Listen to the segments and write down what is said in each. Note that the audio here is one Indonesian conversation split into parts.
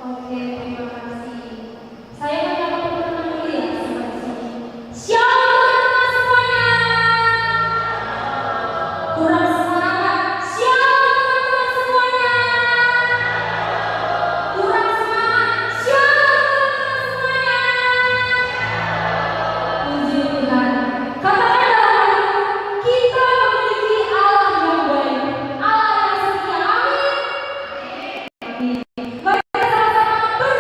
Oke, terima kasih. Saya menyapa teman-teman dulu ya sampai di sini. Shalom semuanya. Kurang semangat. Shalom semuanya. Kurang semangat. Shalom semuanya. Puji Tuhan. Katakan dalam hati, kita memiliki Allah yang baik, Allah yang setia. Amin. Mari kita sama-sama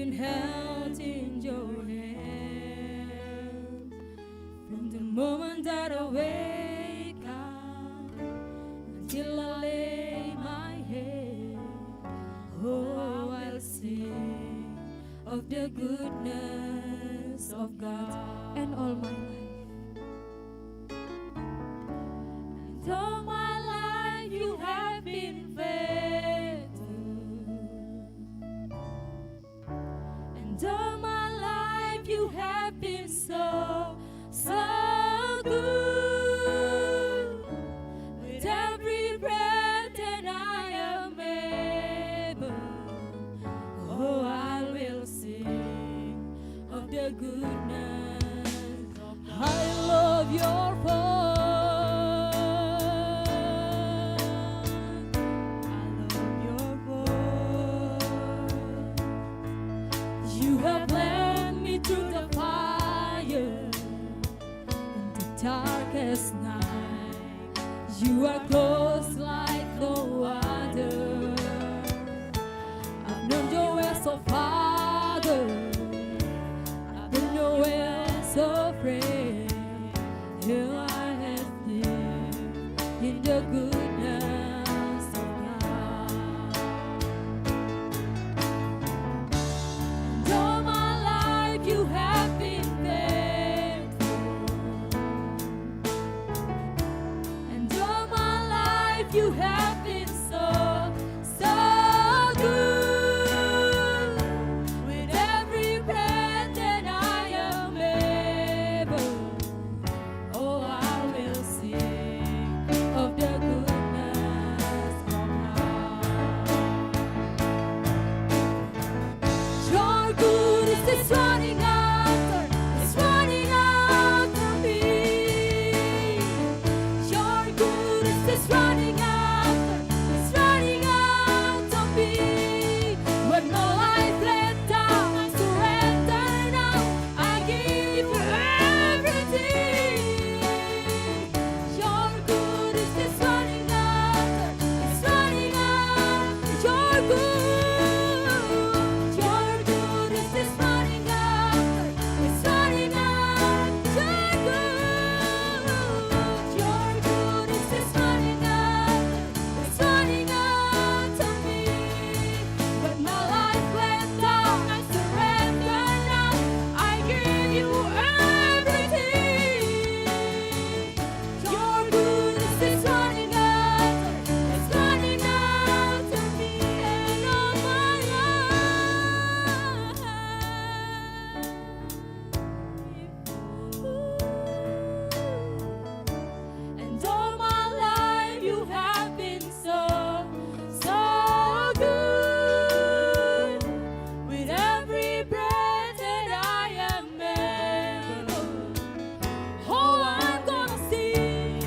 been held in your hand from the moment that I wake up until I lay my head. Oh, I'll sing of the goodness of God. And all my life. And all my life you have been faithful. And all my life you have been so, so good. With every breath that I am able, oh, I will sing of the goodness of God. I love your voice. I love your voice. You have led me through the fire in the darkest night. You are close like no other. I've known your ways, so Father. I've been your ways, so friend. Here I have lived in the goodness of God. And all my life you have been faithful. And all my life you have been so, so good. With every breath that I am able, oh, I will sing of the goodness of God. Your goodness is running after, it's running after me. Your goodness is running after, it's running after me. When my life laid down, I surrender now. I give you everything. Your goodness is running after, it's running after. Your goodness is running after, it's running after. Your goodness is running after, it's running after me. When my life went down, I surrender now. I give you everything. Your goodness is running after, it's running after me and all my life. And all my life you have been so, so good. With every breath that I am able, oh, I'm gonna sing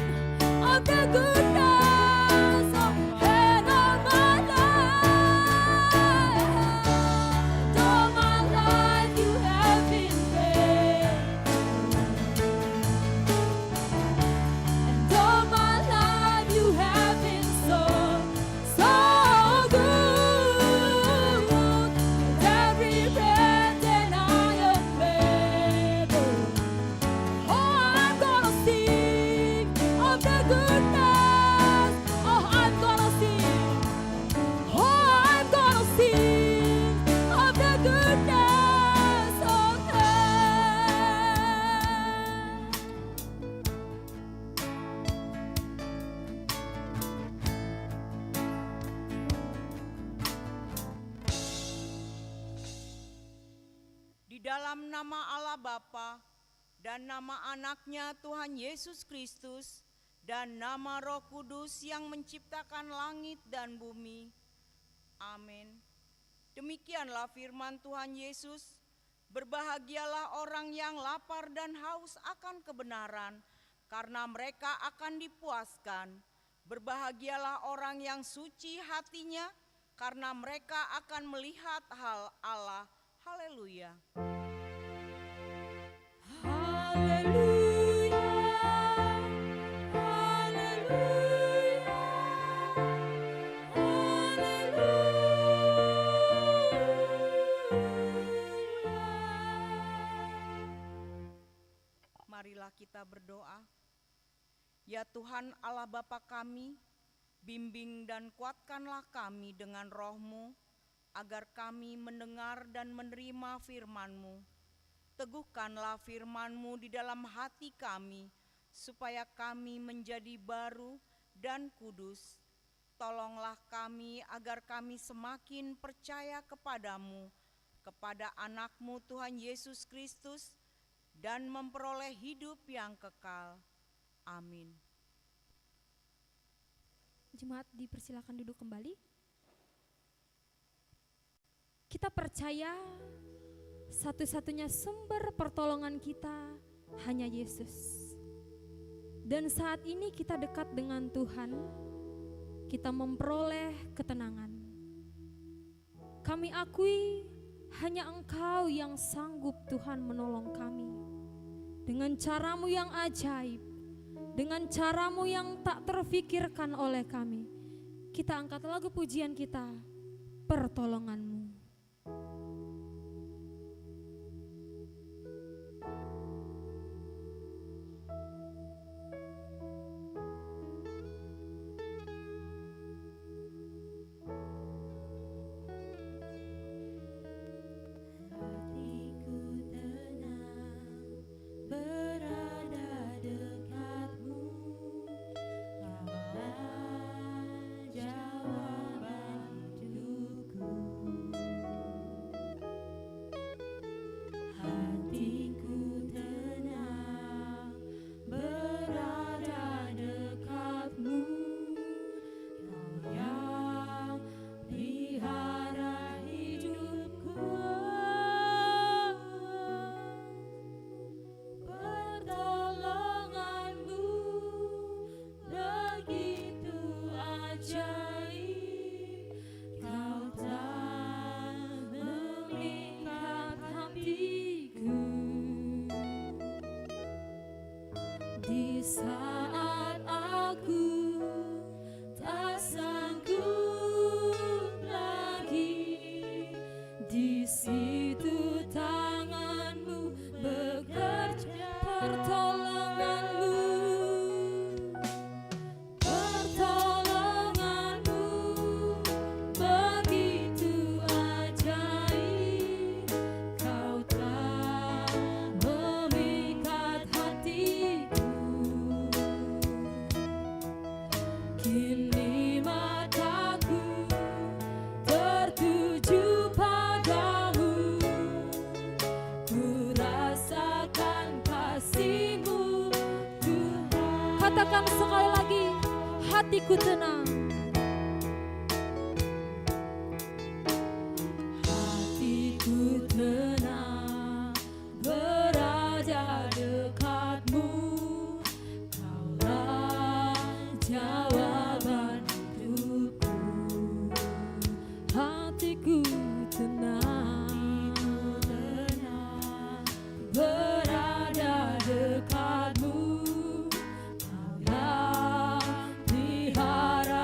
of the goodness of and all my life. And all my life you have been faithful. And all my life you have been so, so good. With every breath that I am able, oh, I'm gonna sing of the goodness. Oh, I'm gonna sing. Oh, I'm gonna sing of the goodness of God. Di dalam nama Allah Bapa dan nama anaknya Tuhan Yesus Kristus dan nama Roh Kudus yang menciptakan langit dan bumi. Amin. Demikianlah firman Tuhan Yesus. Berbahagialah orang yang lapar dan haus akan kebenaran, karena mereka akan dipuaskan. Berbahagialah orang yang suci hatinya, karena mereka akan melihat hal Allah. Haleluya. Haleluya. Haleluya. Haleluya. marilah kita berdoa. Ya Tuhan Allah Bapa kami, bimbing dan kuatkanlah kami dengan roh-Mu, agar kami mendengar dan menerima firman-Mu. Teguhkanlah firman-Mu di dalam hati kami, supaya kami menjadi baru dan kudus. Tolonglah kami agar kami semakin percaya kepadamu, kepada anak-Mu Tuhan Yesus Kristus, dan memperoleh hidup yang kekal. Amin. Jemaat dipersilakan duduk kembali. Kita percaya satu-satunya sumber pertolongan kita hanya Yesus. Dan saat ini kita dekat dengan Tuhan, kita memperoleh ketenangan. Kami akui hanya Engkau yang sanggup Tuhan menolong kami. Dengan cara-Mu yang ajaib, dengan cara-Mu yang tak terfikirkan oleh kami, kita angkat lagu pujian kita, Pertolongan-Mu. Di saat aku tak sanggup lagi, di situ tangan-Mu bekerja. Pertolongan-Mu, pertolongan-Mu begitu ajaib. Kau telah memikat hatiku. Kini mataku tertuju padamu, ku rasakan kasih-Mu Tuhan. Katakan sekali lagi, hatiku tenang. Hatiku tenang berada dekat-Mu. Jawaban hidupku, hatiku tenang, berada dekat-Mu. Kau yang pelihara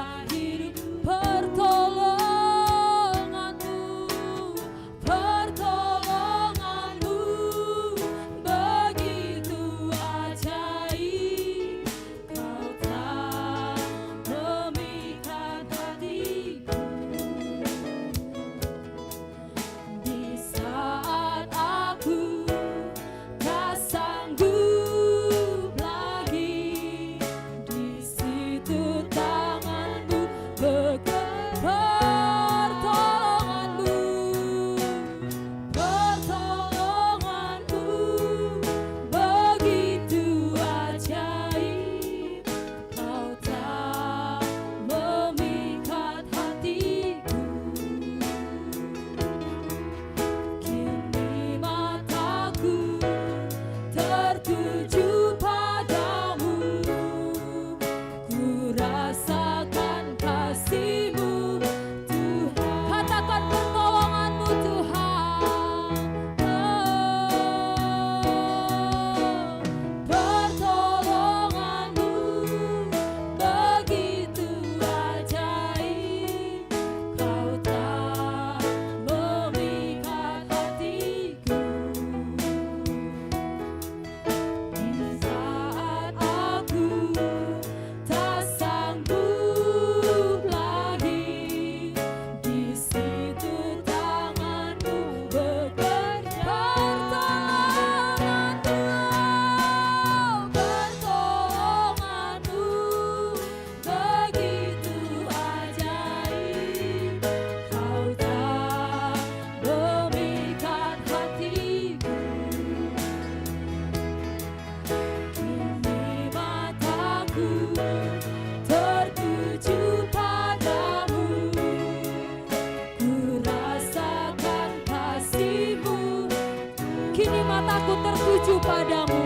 tertuju padamu.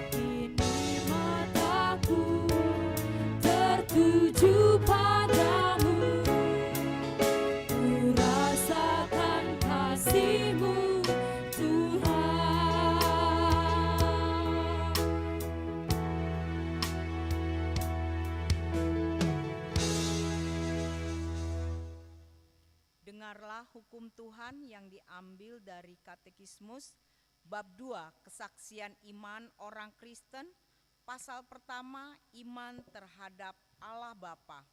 Kini mataku tertuju padamu. Ku rasakan kasih-Mu, Tuhan. Dengarlah hukum Tuhan yang diambil dari Katekismus bab 2, kesaksian iman orang Kristen, pasal pertama, iman terhadap Allah Bapa.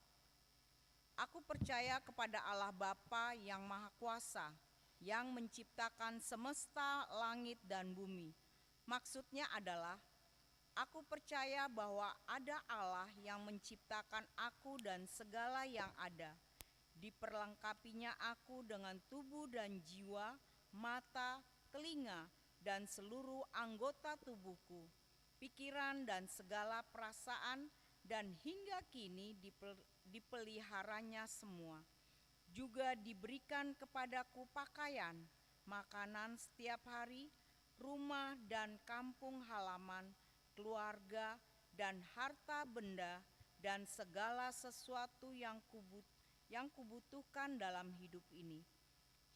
Aku percaya kepada Allah Bapa yang Maha Kuasa, yang menciptakan semesta langit dan bumi. Maksudnya adalah, aku percaya bahwa ada Allah yang menciptakan aku dan segala yang ada. Diperlengkapinya aku dengan tubuh dan jiwa, mata, telinga, dan seluruh anggota tubuhku, pikiran dan segala perasaan, dan hingga kini dipeliharanya semua. Juga diberikan kepadaku pakaian, makanan setiap hari, rumah dan kampung halaman, keluarga dan harta benda, dan segala sesuatu yang kubutuhkan dalam hidup ini.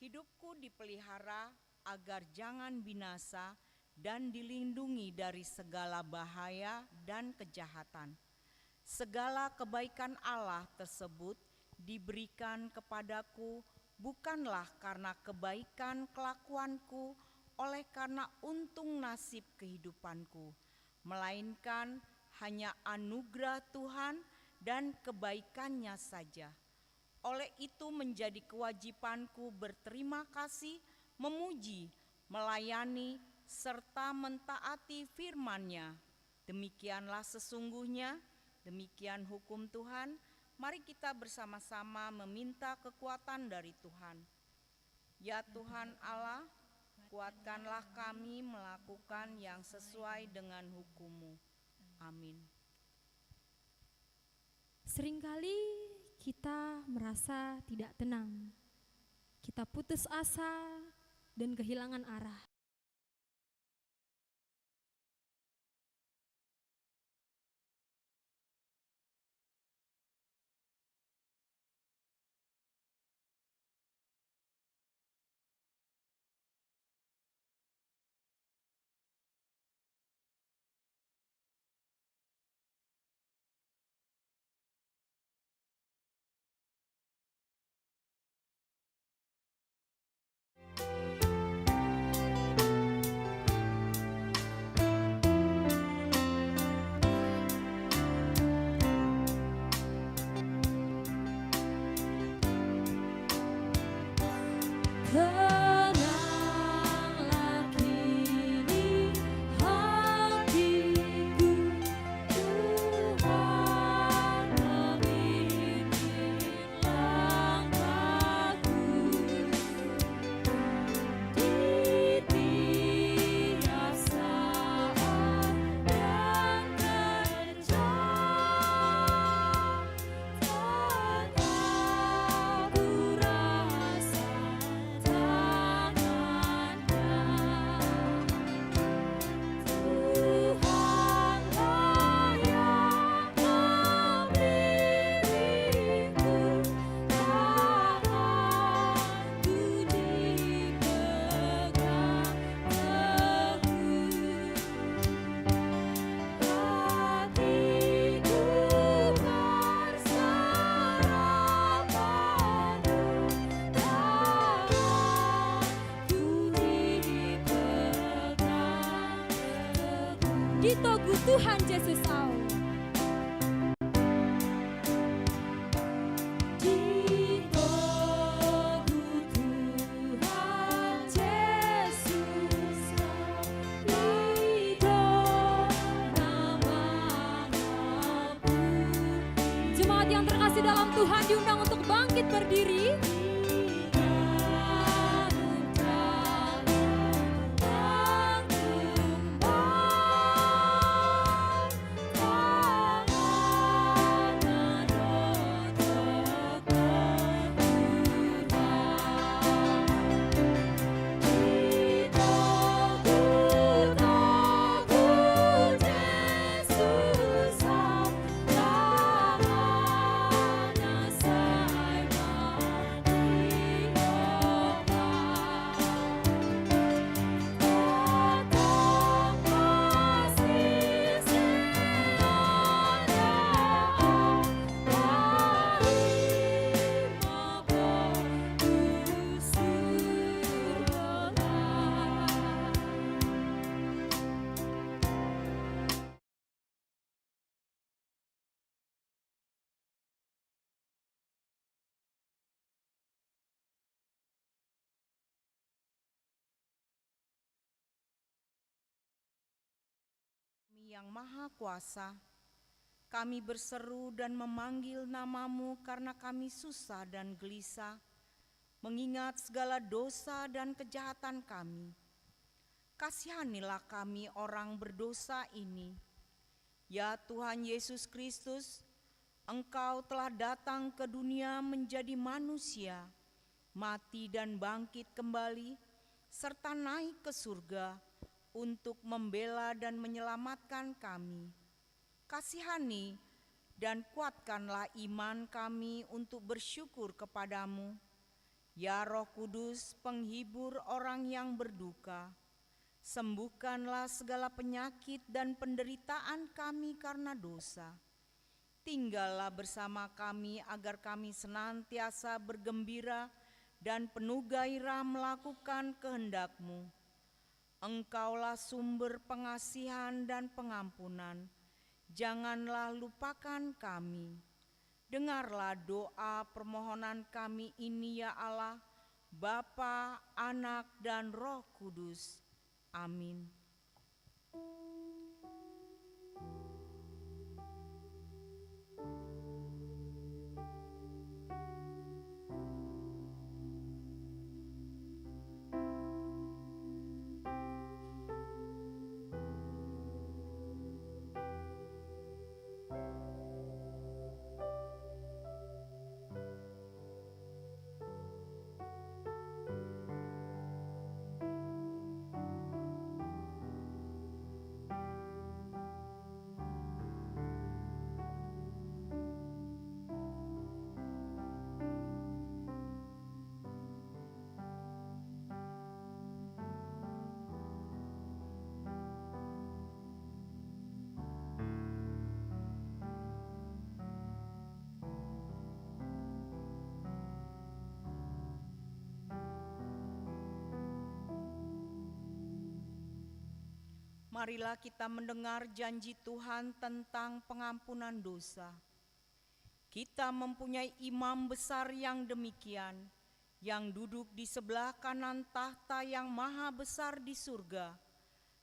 Hidupku dipelihara agar jangan binasa dan dilindungi dari segala bahaya dan kejahatan. Segala kebaikan Allah tersebut diberikan kepadaku bukanlah karena kebaikan kelakuanku, oleh karena untung nasib kehidupanku, melainkan hanya anugerah Tuhan dan kebaikannya saja. Oleh itu menjadi kewajibanku berterima kasih, memuji, melayani, serta mentaati firman-Nya. Demikianlah sesungguhnya, demikian hukum Tuhan. Mari kita bersama-sama meminta kekuatan dari Tuhan. Ya Tuhan Allah, kuatkanlah kami melakukan yang sesuai dengan hukum-Mu. Amin. Seringkali kita merasa tidak tenang. Kita putus asa dan kehilangan arah. Tenanglah kini hatiku, Tuhan memimpin langkahku di tiap saat dan terjang. Tak ku rasa di togu Tuhan Yesus au. Di togu Tuhan Yesus au, itu nama-Mu. Jemaat yang terkasih dalam Tuhan diundang untuk bangkit berdiri. Di togu yang Maha Kuasa, kami berseru dan memanggil nama-Mu karena kami susah dan gelisah, mengingat segala dosa dan kejahatan kami. Kasihanilah kami orang berdosa ini. Ya Tuhan Yesus Kristus, Engkau telah datang ke dunia menjadi manusia, mati dan bangkit kembali, serta naik ke surga untuk membela dan menyelamatkan kami. Kasihani dan kuatkanlah iman kami untuk bersyukur kepadamu. Ya Roh Kudus, penghibur orang yang berduka, sembuhkanlah segala penyakit dan penderitaan kami karena dosa. Tinggallah bersama kami agar kami senantiasa bergembira dan penuh gairah melakukan kehendak-Mu. Engkaulah sumber pengasihan dan pengampunan. Janganlah lupakan kami. Dengarlah doa permohonan kami ini ya Allah, Bapa, Anak, dan Roh Kudus. Amin. Marilah kita mendengar janji Tuhan tentang pengampunan dosa. Kita mempunyai imam besar yang demikian, yang duduk di sebelah kanan tahta yang maha besar di surga.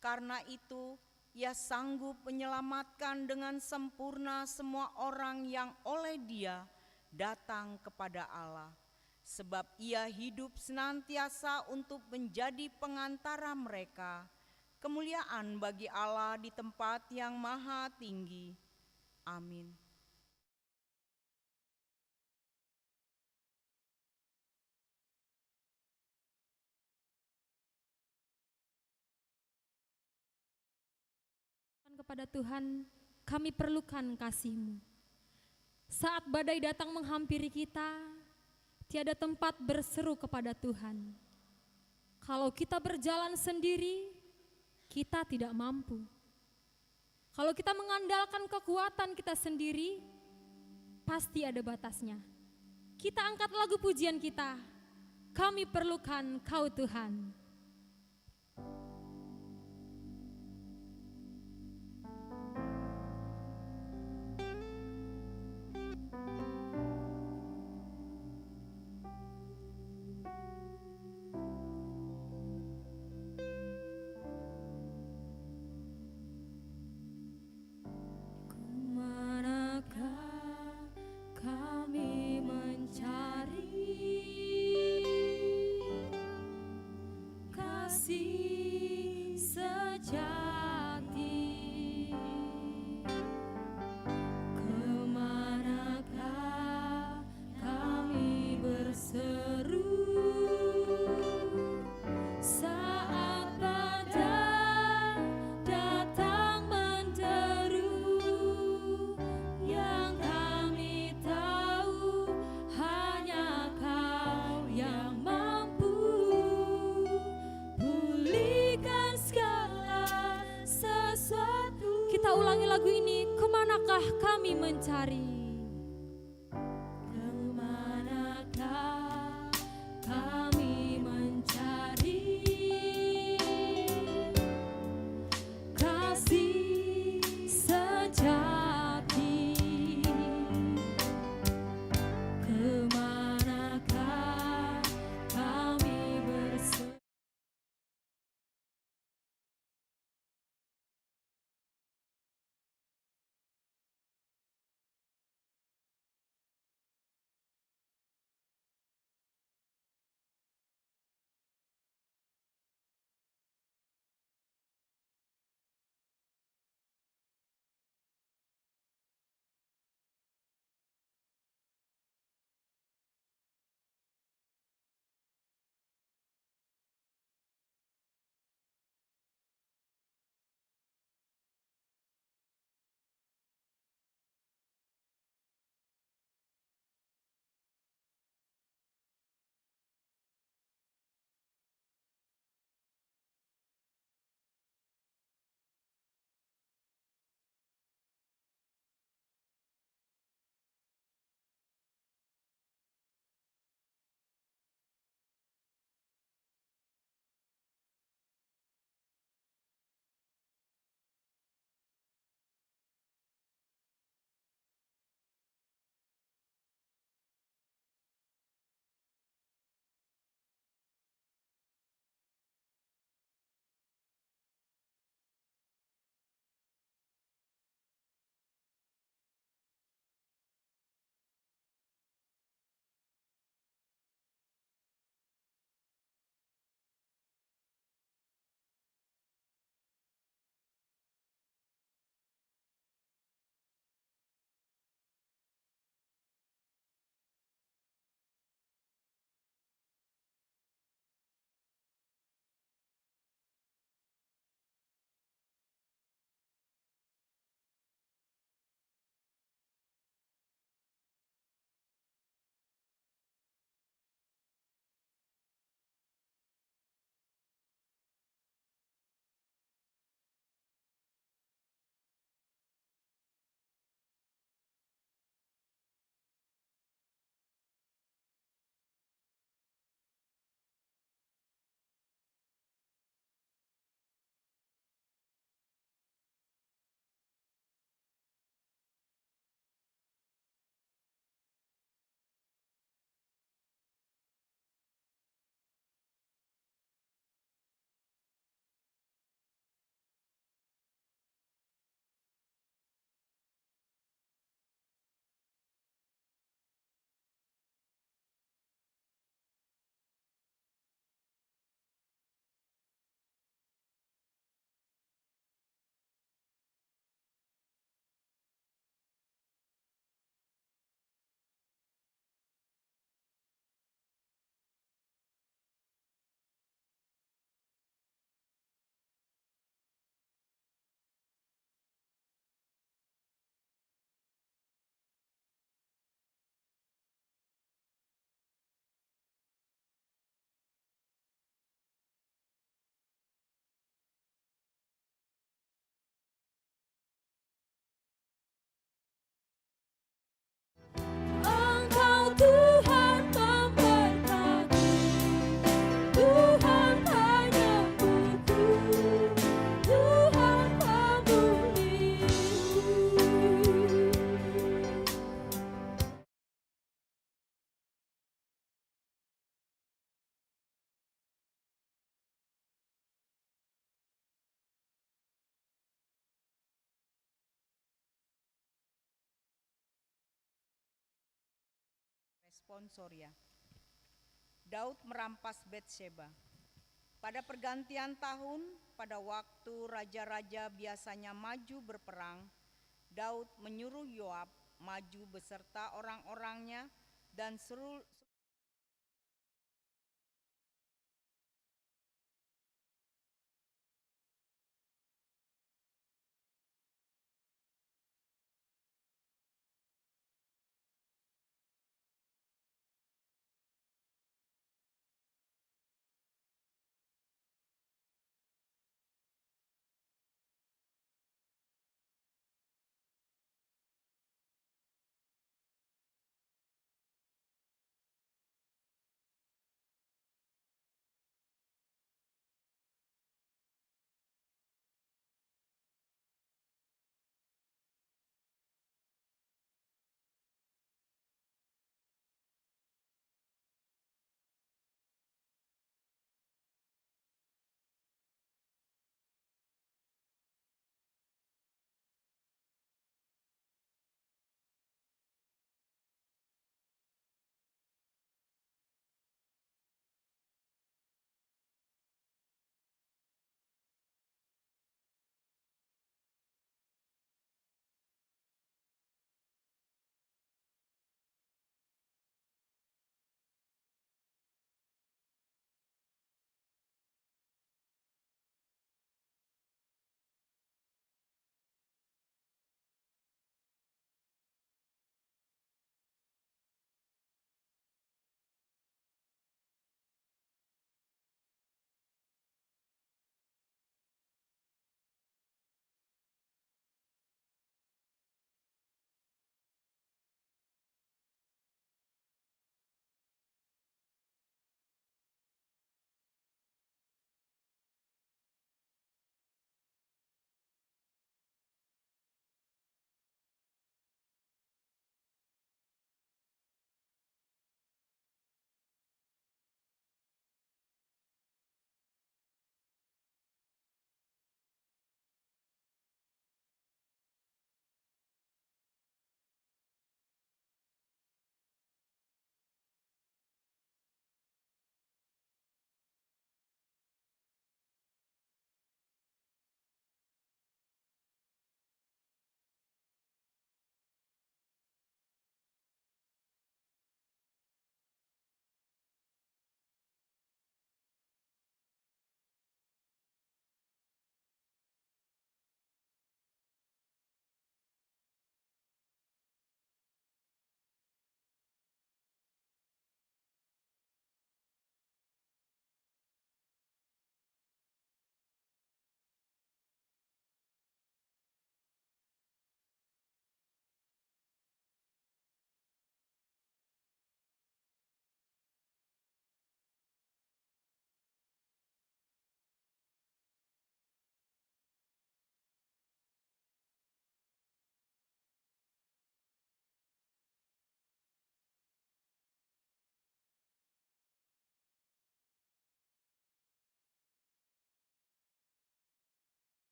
Karena itu, Ia sanggup menyelamatkan dengan sempurna semua orang yang oleh Dia datang kepada Allah. Sebab Ia hidup senantiasa untuk menjadi pengantara mereka. Kemuliaan bagi Allah di tempat yang maha tinggi. Amin. Kepada Tuhan, kami perlukan kasih-Mu. Saat badai datang menghampiri kita, tiada tempat berseru kepada Tuhan. Kalau kita berjalan sendiri, kita tidak mampu. Kalau kita mengandalkan kekuatan kita sendiri, pasti ada batasnya. Kita angkat lagu pujian kita, kami perlukan Kau Tuhan. Kita ulangi lagu ini, kemanakah kami mencari? Responsoria. Daud merampas Betsheba. Pada pergantian tahun, pada waktu raja-raja biasanya maju berperang, Daud menyuruh Yoab maju beserta orang-orangnya dan seluruh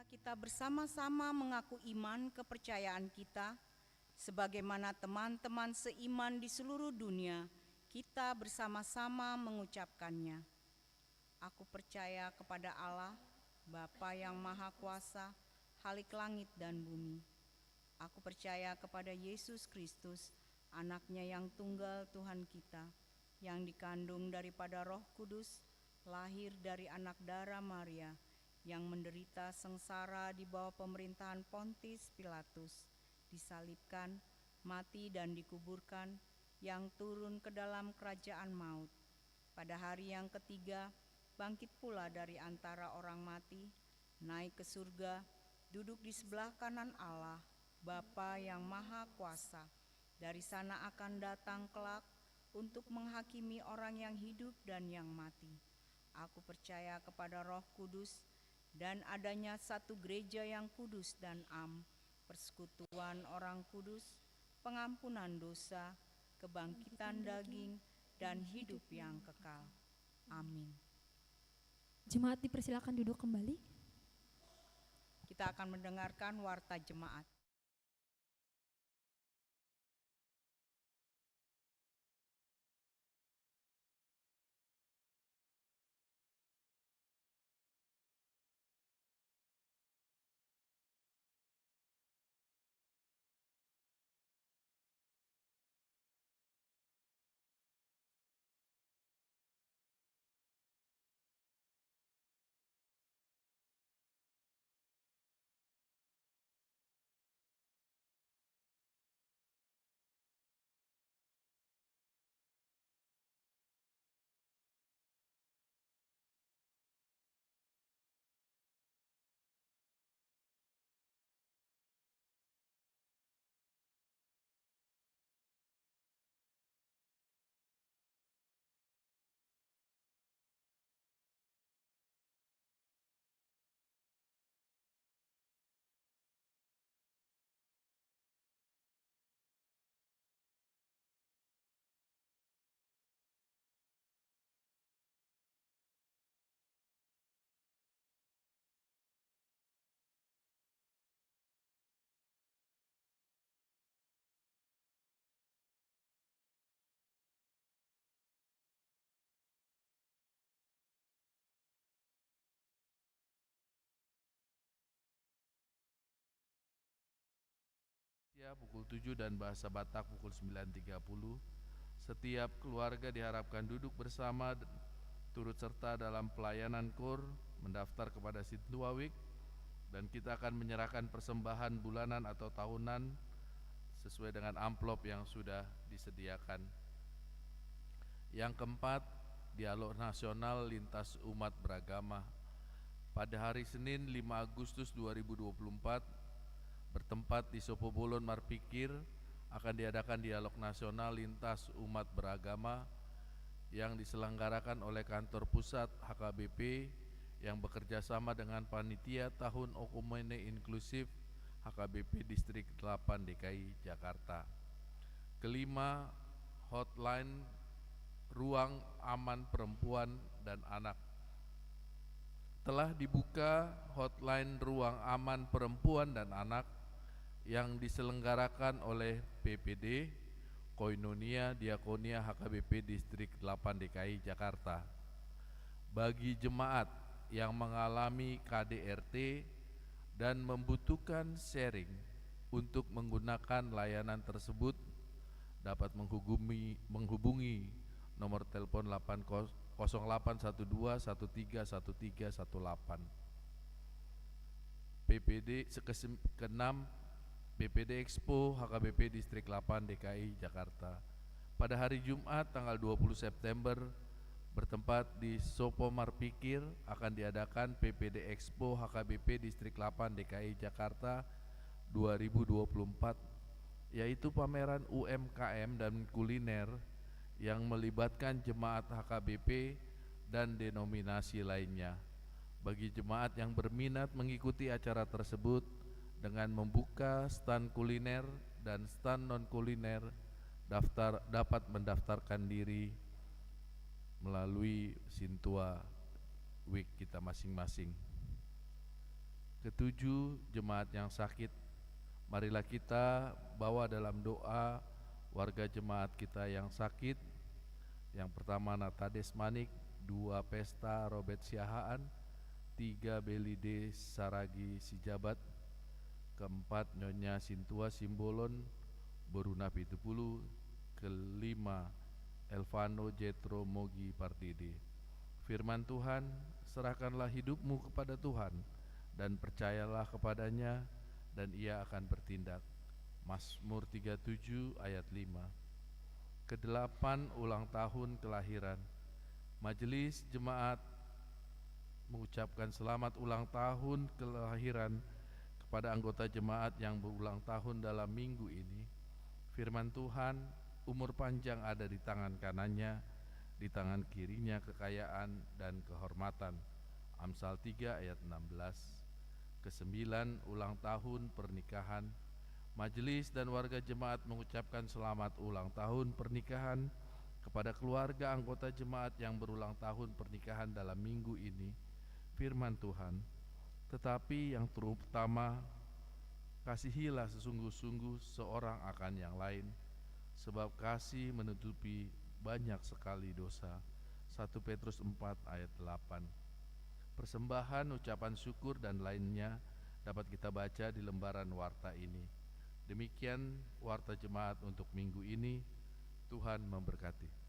Kita bersama-sama mengaku iman kepercayaan kita, sebagaimana teman-teman seiman di seluruh dunia, kita bersama-sama mengucapkannya. Aku percaya kepada Allah, Bapa yang Maha Kuasa, Khalik langit dan bumi. Aku percaya kepada Yesus Kristus, Anaknya yang tunggal Tuhan kita, yang dikandung daripada Roh Kudus, lahir dari anak darah Maria, yang menderita sengsara di bawah pemerintahan Pontius Pilatus, disalibkan, mati dan dikuburkan, yang turun ke dalam kerajaan maut. Pada hari yang ketiga, bangkit pula dari antara orang mati, naik ke surga, duduk di sebelah kanan Allah, Bapa yang Maha Kuasa. Dari sana akan datang kelak untuk menghakimi orang yang hidup dan yang mati. Aku percaya kepada Roh Kudus, dan adanya satu gereja yang kudus dan persekutuan orang kudus, pengampunan dosa, kebangkitan daging, dan hidup yang kekal. Amin. Jemaat dipersilakan duduk kembali. Kita akan mendengarkan warta jemaat. Pukul 7 dan bahasa Batak pukul 9.30. Setiap keluarga diharapkan duduk bersama turut serta dalam pelayanan KUR, mendaftar kepada Situawik, dan kita akan menyerahkan persembahan bulanan atau tahunan sesuai dengan amplop yang sudah disediakan. Yang keempat, dialog nasional lintas umat beragama. Pada hari Senin 5 Agustus 2024, bertempat di Sopobolon Marpikir, akan diadakan dialog nasional lintas umat beragama yang diselenggarakan oleh kantor pusat HKBP yang bekerja sama dengan panitia Tahun Okumene Inklusif HKBP Distrik 8 DKI Jakarta. Kelima, hotline Ruang Aman Perempuan dan Anak. Telah dibuka hotline Ruang Aman Perempuan dan Anak yang diselenggarakan oleh PPD, Koinonia Diakonia HKBP Distrik 8 DKI Jakarta. Bagi jemaat yang mengalami KDRT dan membutuhkan sharing untuk menggunakan layanan tersebut, dapat menghubungi nomor telepon 0812 131318. PPD keenam, PPD Expo HKBP Distrik 8 DKI Jakarta. Pada hari Jumat tanggal 20 September bertempat di Sopo Marpikir akan diadakan PPD Expo HKBP Distrik 8 DKI Jakarta 2024, yaitu pameran UMKM dan kuliner yang melibatkan jemaat HKBP dan denominasi lainnya. Bagi jemaat yang berminat mengikuti acara tersebut dengan membuka stand kuliner dan stand non-kuliner, dapat mendaftarkan diri melalui Sintua Week kita masing-masing. Ketujuh, jemaat yang sakit. Marilah kita bawa dalam doa warga jemaat kita yang sakit. Yang pertama Natades Manik, 2 Pesta Robert Siahaan, 3 Belide Saragi Sijabat, keempat Nyonya Sintua Simbolon Boruna Pitupulu, kelima Elvano Jetro Mogi Pardede. Firman Tuhan, serahkanlah hidupmu kepada Tuhan dan percayalah kepadanya dan Ia akan bertindak. Mazmur 37 ayat 5. Kedelapan, ulang tahun kelahiran. Majelis Jemaat mengucapkan selamat ulang tahun kelahiran kepada anggota jemaat yang berulang tahun dalam minggu ini. Firman Tuhan, umur panjang ada di tangan kanannya, di tangan kirinya kekayaan dan kehormatan. Amsal 3 ayat 16. Kesembilan, ulang tahun pernikahan. Majelis dan warga jemaat mengucapkan selamat ulang tahun pernikahan kepada keluarga anggota jemaat yang berulang tahun pernikahan dalam minggu ini. Firman Tuhan, tetapi yang terutama, kasihilah sesungguh-sungguh seorang akan yang lain, sebab kasih menutupi banyak sekali dosa. 1 Petrus 4 ayat 8. Persembahan, ucapan syukur dan lainnya dapat kita baca di lembaran warta ini. Demikian warta jemaat untuk minggu ini. Tuhan memberkati.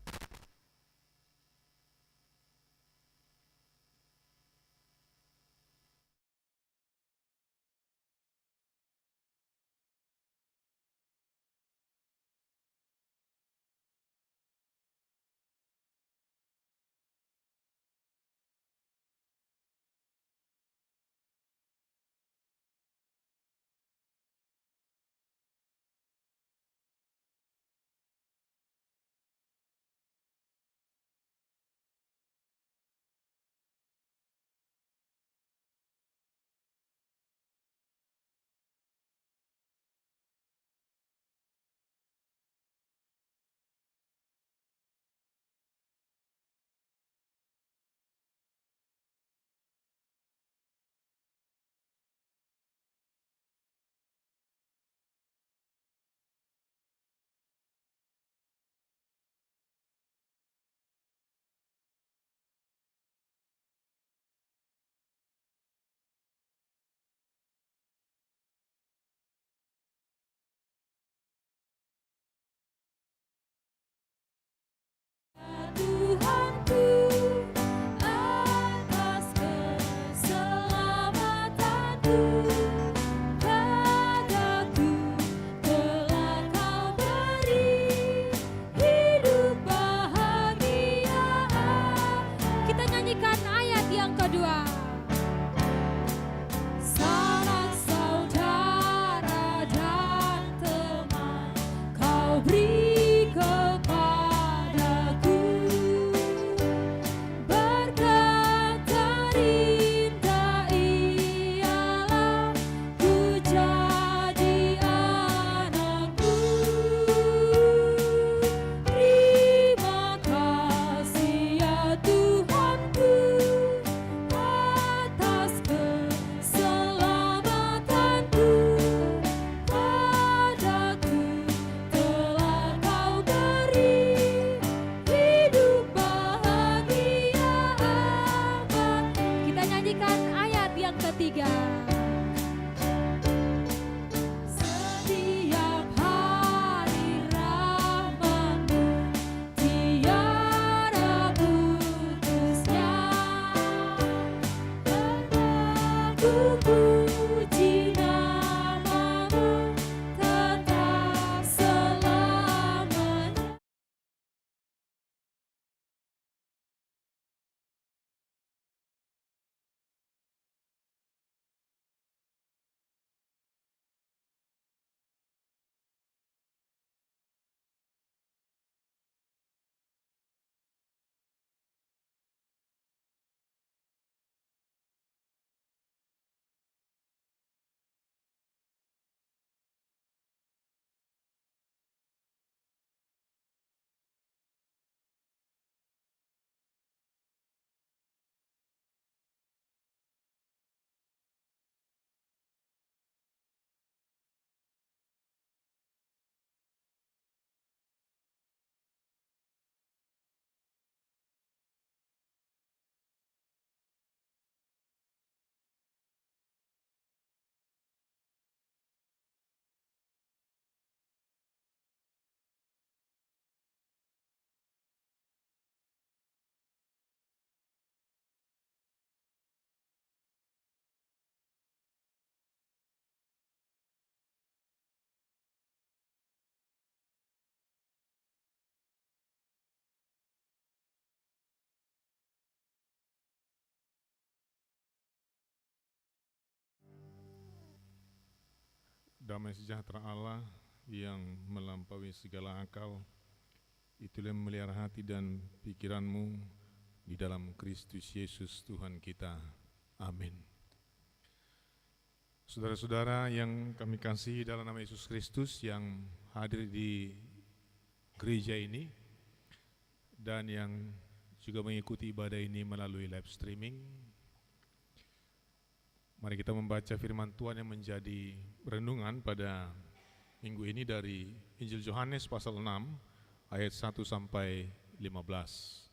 damai sejahtera Allah yang melampaui segala akal, itulah yang memelihara hati dan pikiranmu di dalam Kristus Yesus Tuhan kita. Amin. Saudara-saudara yang kami kasihi dalam nama Yesus Kristus yang hadir di gereja ini dan yang juga mengikuti ibadah ini melalui live streaming, mari kita membaca firman Tuhan yang menjadi renungan pada minggu ini dari Injil Yohanes pasal 6 ayat 1 sampai 15.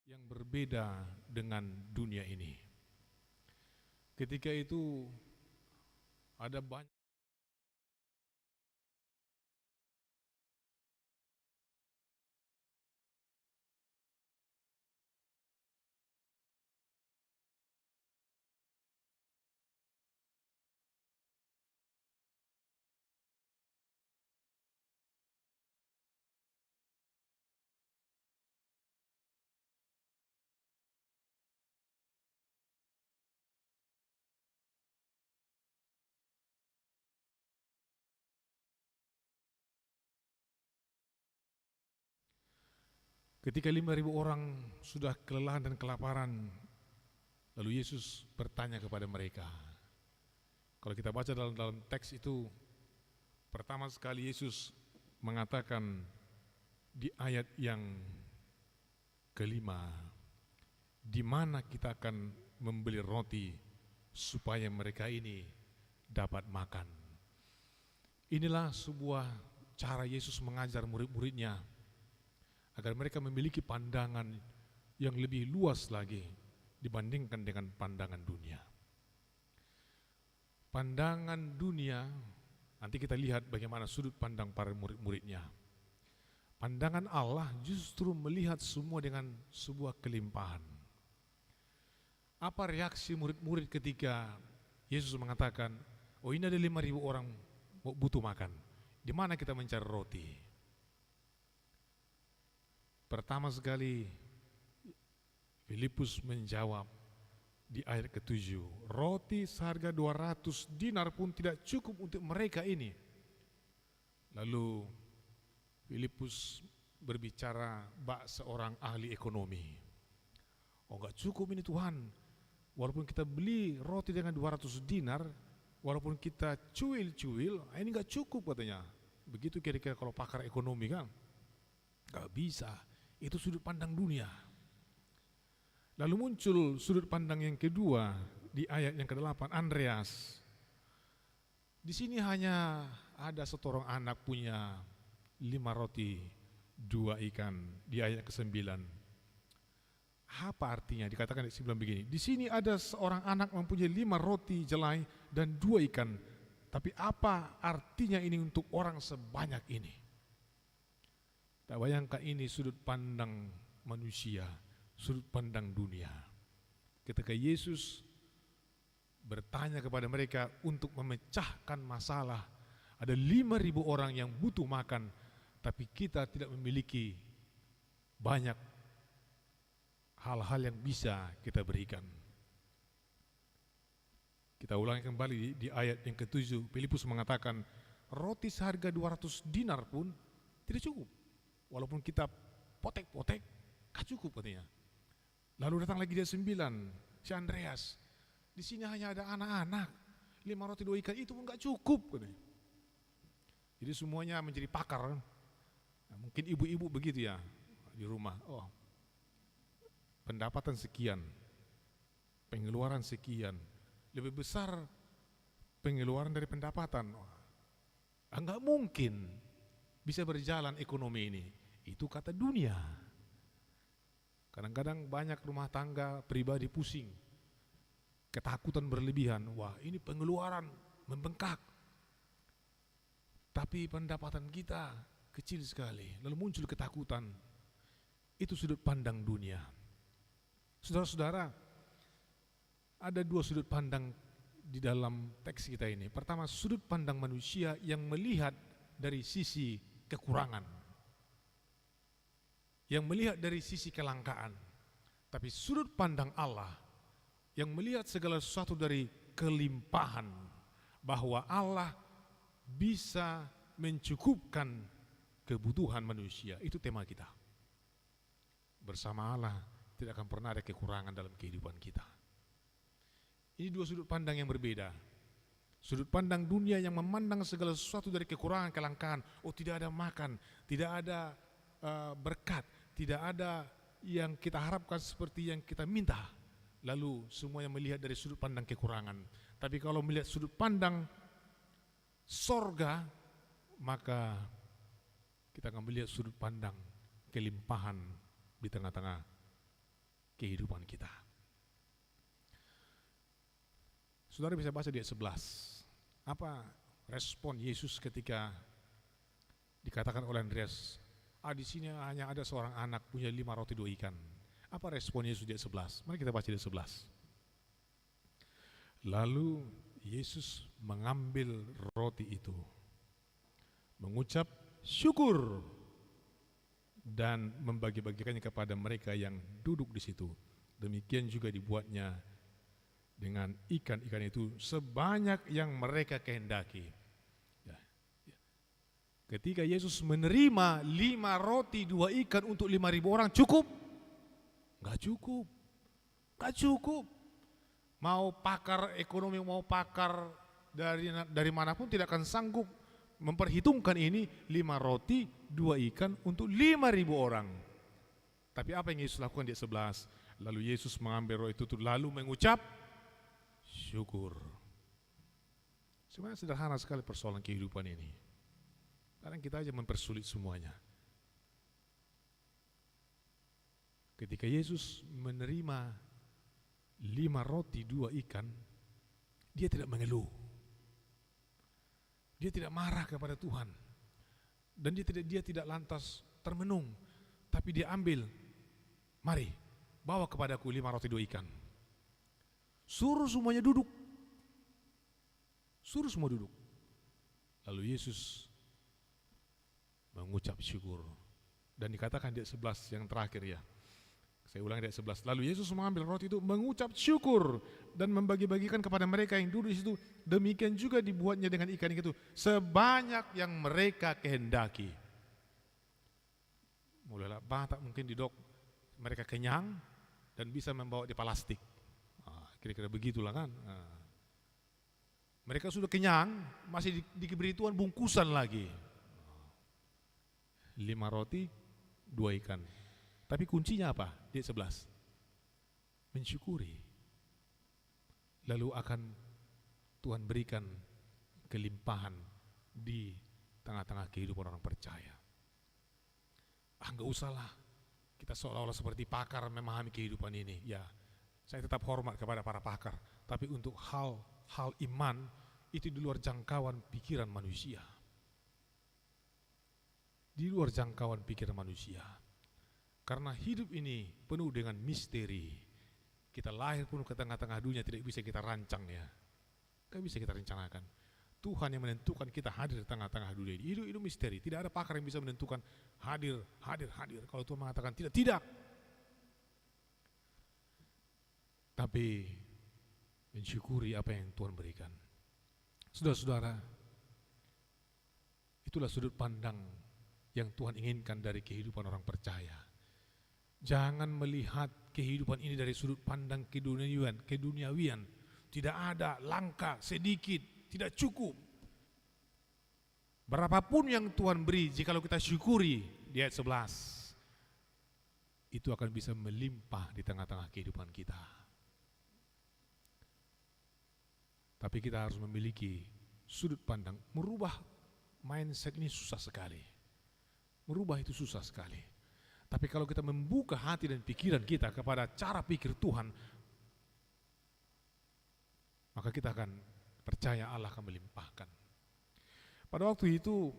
Yang berbeda dengan dunia ini. Ketika itu ada banyak ketika 5.000 orang sudah kelelahan dan kelaparan, lalu Yesus bertanya kepada mereka. Kalau kita baca dalam teks itu, pertama sekali Yesus mengatakan di ayat yang kelima, di mana kita akan membeli roti supaya mereka ini dapat makan. Inilah sebuah cara Yesus mengajar murid-muridnya agar mereka memiliki pandangan yang lebih luas lagi dibandingkan dengan pandangan dunia. Pandangan dunia, nanti kita lihat bagaimana sudut pandang para murid-muridnya. Pandangan Allah justru melihat semua dengan sebuah kelimpahan. Apa reaksi murid-murid ketika Yesus mengatakan, oh ini ada 5.000 orang butuh makan, di mana kita mencari roti? Pertama sekali Filipus menjawab di ayat ke-7, roti seharga 200 dinar pun tidak cukup untuk mereka ini. Lalu Filipus berbicara bak seorang ahli ekonomi. Oh enggak cukup ini Tuhan, walaupun kita beli roti dengan 200 dinar, walaupun kita cuil-cuil, ini enggak cukup katanya. Begitu kira-kira kalau pakar ekonomi kan. Enggak bisa, itu sudut pandang dunia. Lalu muncul sudut pandang yang kedua di ayat yang ke-8, Andreas. Di sini hanya ada seorang anak punya 5 roti, 2 ikan di ayat ke-9. Apa artinya? Dikatakan di 9 begini. Di sini ada seorang anak mempunyai 5 roti jelai dan 2 ikan. Tapi apa artinya ini untuk orang sebanyak ini? Tak bayangkan ini sudut pandang manusia, sudut pandang dunia. Ketika Yesus bertanya kepada mereka untuk memecahkan masalah, ada 5.000 orang yang butuh makan, tapi kita tidak memiliki banyak hal-hal yang bisa kita berikan. Kita ulangi kembali di ayat yang ke-7, Filipus mengatakan, roti seharga 200 dinar pun tidak cukup. Walaupun kita potek-potek, gak cukup katanya. Lalu datang lagi dia 9, si Andreas. Di sini hanya ada anak-anak, 5 roti 2 ikan itu pun gak cukup katanya. Jadi semuanya menjadi pakar. Nah, mungkin ibu-ibu begitu ya di rumah. Oh, pendapatan sekian, pengeluaran sekian, lebih besar pengeluaran dari pendapatan. Enggak mungkin bisa berjalan ekonomi ini. Itu kata dunia. Kadang-kadang banyak rumah tangga pribadi pusing, ketakutan berlebihan. Wah, ini pengeluaran membengkak, tapi pendapatan kita kecil sekali. Lalu muncul ketakutan. Itu sudut pandang dunia. Saudara-saudara, ada 2 sudut pandang di dalam teks kita ini. Pertama, sudut pandang manusia yang melihat dari sisi kekurangan, yang melihat dari sisi kelangkaan. Tapi sudut pandang Allah yang melihat segala sesuatu dari kelimpahan, bahwa Allah bisa mencukupkan kebutuhan manusia. Itu tema kita. Bersama Allah tidak akan pernah ada kekurangan dalam kehidupan kita. Ini 2 sudut pandang yang berbeda. Sudut pandang dunia yang memandang segala sesuatu dari kekurangan, kelangkaan. Oh, tidak ada makan, tidak ada berkat, tidak ada yang kita harapkan seperti yang kita minta. Lalu semuanya melihat dari sudut pandang kekurangan. Tapi kalau melihat sudut pandang sorga, maka kita akan melihat sudut pandang kelimpahan di tengah-tengah kehidupan kita. Saudara bisa baca di ayat 11. Apa respon Yesus ketika dikatakan oleh Andreas, di sini hanya ada seorang anak punya 5 roti 2 ikan. Apa respon Yesus di ayat 11? Mari kita baca di ayat 11. Lalu Yesus mengambil roti itu, mengucap syukur, dan membagi-bagikannya kepada mereka yang duduk di situ. Demikian juga dibuatnya dengan ikan-ikan itu sebanyak yang mereka kehendaki. Ketika Yesus menerima 5 roti 2 ikan untuk 5.000 orang, cukup? Enggak cukup. Enggak cukup. Mau pakar ekonomi, mau pakar dari manapun tidak akan sanggup memperhitungkan ini 5 roti 2 ikan untuk 5.000 orang. Tapi apa yang Yesus lakukan di ayat 11? Lalu Yesus mengambil roti itu lalu mengucap syukur. Sebenarnya sederhana sekali persoalan kehidupan ini. Kadang kita aja mempersulit semuanya. Ketika Yesus menerima 5 roti 2 ikan, dia tidak mengeluh. Dia tidak marah kepada Tuhan. Dan dia tidak lantas termenung, tapi dia ambil, mari bawa kepadaku 5 roti 2 ikan. Suruh semuanya duduk. Suruh semua duduk. Lalu Yesus mengucap syukur. Dan dikatakan di ayat 11 yang terakhir ya. Saya ulang ayat 11. Lalu Yesus mengambil roti itu, mengucap syukur dan membagi-bagikan kepada mereka yang duduk di situ. Demikian juga dibuatnya dengan ikan itu sebanyak yang mereka kehendaki. Mulailah Batak mungkin di dok, mereka kenyang dan bisa membawa di plastik. Kira-kira begitulah kan. Mereka sudah kenyang, masih diberi Tuhan bungkusan lagi. 5 roti, 2 ikan. Tapi kuncinya apa? Di ayat 11. Mensyukuri. Lalu akan Tuhan berikan kelimpahan di tengah-tengah kehidupan orang percaya. Enggak usahlah kita seolah-olah seperti pakar memahami kehidupan ini. Ya, saya tetap hormat kepada para pakar. Tapi untuk hal iman itu di luar jangkauan pikiran manusia. Di luar jangkauan pikiran manusia. Karena hidup ini penuh dengan misteri. Kita lahir pun ke tengah-tengah dunia, tidak bisa kita rancang ya. Tidak bisa kita rencanakan. Tuhan yang menentukan kita hadir di tengah-tengah dunia ini. Itu misteri. Tidak ada pakar yang bisa menentukan hadir. Kalau Tuhan mengatakan tidak. Tapi mensyukuri apa yang Tuhan berikan. Saudara-saudara, itulah sudut pandang yang Tuhan inginkan dari kehidupan orang percaya. Jangan melihat kehidupan ini dari sudut pandang keduniawian. Tidak ada, langka, sedikit, tidak cukup. Berapapun yang Tuhan beri, jikalau kita syukuri, di ayat 11, itu akan bisa melimpah di tengah-tengah kehidupan kita. Tapi kita harus memiliki sudut pandang. Merubah mindset ini susah sekali. Merubah itu susah sekali. Tapi kalau kita membuka hati dan pikiran kita kepada cara pikir Tuhan, maka kita akan percaya Allah akan melimpahkan. Pada waktu itu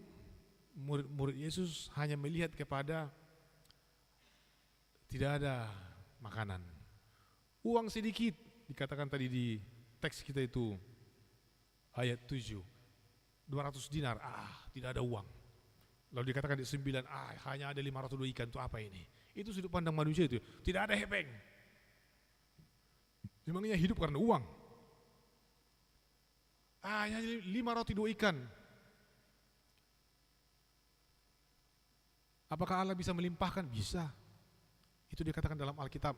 murid-murid Yesus hanya melihat kepada tidak ada makanan. Uang sedikit, dikatakan tadi di teks kita itu ayat 7, 200 dinar, tidak ada uang. Lalu dikatakan di 9, hanya ada 502 ikan, itu apa ini? Itu sudut pandang manusia itu, tidak ada hepeng. Memangnya hidup karena uang. Hanya 5 roti 2 ikan. Apakah Allah bisa melimpahkan? Bisa. Itu dikatakan dalam Alkitab,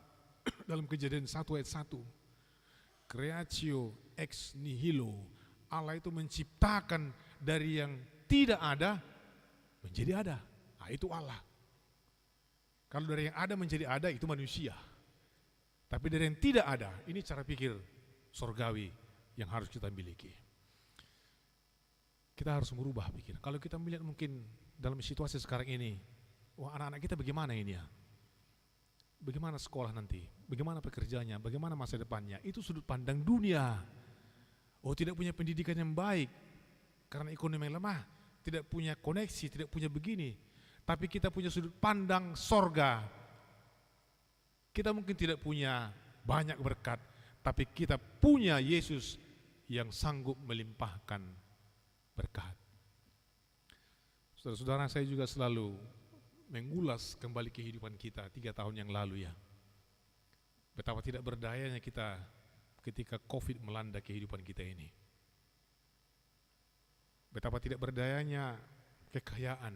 dalam Kejadian 1 ayat 1. Creatio ex nihilo. Allah itu menciptakan dari yang tidak ada menjadi ada. Itu Allah. Kalau dari yang ada menjadi ada, itu manusia. Tapi dari yang tidak ada, ini cara pikir sorgawi yang harus kita miliki. Kita harus merubah pikir. Kalau kita melihat mungkin dalam situasi sekarang ini, wah anak-anak kita bagaimana ini ya? Bagaimana sekolah nanti? Bagaimana pekerjaannya? Bagaimana masa depannya? Itu sudut pandang dunia. Tidak punya pendidikan yang baik karena ekonomi yang lemah. Tidak punya koneksi, tidak punya begini. Tapi kita punya sudut pandang sorga. Kita mungkin tidak punya banyak berkat, tapi kita punya Yesus yang sanggup melimpahkan berkat. Saudara-saudara, saya juga selalu mengulas kembali kehidupan kita 3 tahun yang lalu ya. Betapa tidak berdayanya kita ketika COVID melanda kehidupan kita ini. Betapa tidak berdayanya kekayaan,